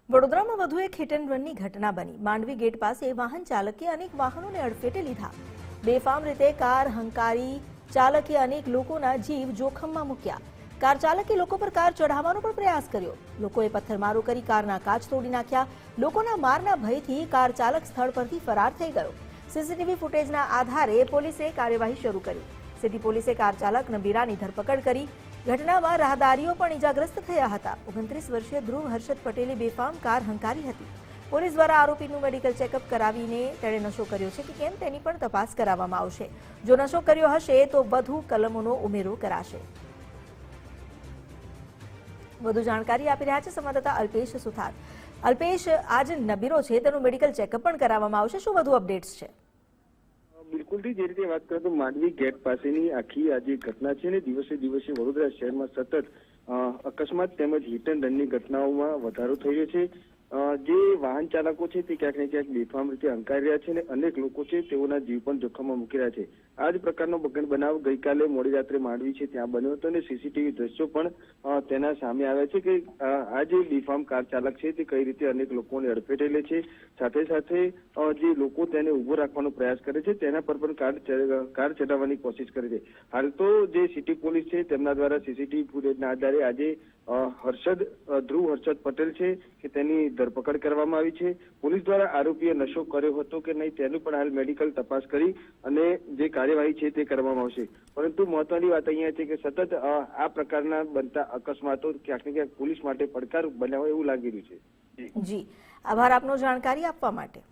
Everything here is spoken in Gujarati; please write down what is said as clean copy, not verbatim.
વડોદરામાં વધુ એક હિટ એન્ડ રનની ઘટના બની। માંડવી ગેટ પાસે વાહન ચાલકે અનેક વાહનોને અડફેટે લીધા। બેફામ રીતે કાર હંકારી ચાલકે અનેક લોકોના જીવ જોખમમાં મૂક્યા। કાર ચાલકે લોકો પર કાર ચઢાવવાનો પણ પ્રયાસ કર્યો। લોકોએ પથ્થરમારો કરી કારના કાચ તોડી નાખ્યા। લોકોના મારના ભયથી કાર ચાલક સ્થળ પરથી ફરાર થઈ ગયો। સીસીટીવી ફૂટેજના આધારે પોલીસે કાર્યવાહી શરૂ કરી। સિટી પોલીસે કાર ચાલક નબીરાની ધરપકડ કરી। ઘટનામાં રાહદારીઓ પણ ઇજાગ્રસ્ત થયા હતા। 29 વર્ષીય ધ્રુવ હર્ષદ પટેલે બેફામ કાર હંકારી હતી। પોલીસ દ્વારા આરોપીનું મેડિકલ ચેકઅપ કરાવીને તેણે નશો કર્યો છે કે કેમ તેની પણ તપાસ કરવામાં આવશે। જો નશો કર્યો હશે તો વધુ કલમોનો ઉમેરો કરાશે। વધુ જાણકારી આપી રહ્યા છે સંવાદદાતા અલ્પેશ સુથાર। અલ્પેશ, આ જે નબીરો છે તેનું મેડિકલ ચેકઅપ પણ કરવામાં આવશે, શું વધુ અપડેટ્સ છે? બિલકુલ જે રીતે વાત કરીએ તો માંડવી ગેટ પાસેની આખી આ જે ઘટના છે ને દિવસે દિવસે વડોદરા શહેરમાં સતત અકસ્માત તેમજ હિટ એન્ડ રનની ઘટનાઓમાં વધારો થઈ રહ્યો છે। જે વાહન ચાલકો છે તે ક્યાંક ને ક્યાંક બેફામ રીતે હંકારી રહ્યા છે અને અનેક લોકો છે તેઓના જીવ પણ જોખમમાં મૂકી રહ્યા છે। આ જ પ્રકારનો બનાવ ગઈકાલે મોડી રાત્રે માંડવી છે ત્યાં બન્યો હતો અને સીસીટીવી દ્રશ્યો પણ તેના સામે આવ્યા છે કે આ જે બેફામ કાર ચાલક છે તે કઈ રીતે અનેક લોકોને અડફેટે લે છે, સાથે સાથે જે લોકો તેને ઉભો રાખવાનો પ્રયાસ કરે છે તેના પર પણ કાર ચડાવવાની કોશિશ કરે છે। હાલ તો જે સિટી પોલીસ છે તેમના દ્વારા સીસીટીવી ફૂટેજના આધારે આજે ધ્રુવ હર્ષદ પટેલ છે કે તેની ધરપકડ કરવામાં આવી છે। પોલીસ દ્વારા આરોપીએ નશો કર્યો હતો કે નહીં તેનું પણ હાલ મેડિકલ તપાસ કરી અને જે કાર્યવાહી છે તે કરવામાં આવશે। પરંતુ મહત્વની વાત અહીંયા છે કે સતત આ પ્રકારના બનતા અકસ્માતો ક્યાંક ને ક્યાંક પોલીસ માટે પડકાર બનાવે એવું લાગી રહ્યું છે। જી, આભાર આપનો જાણકારી આપવા માટે।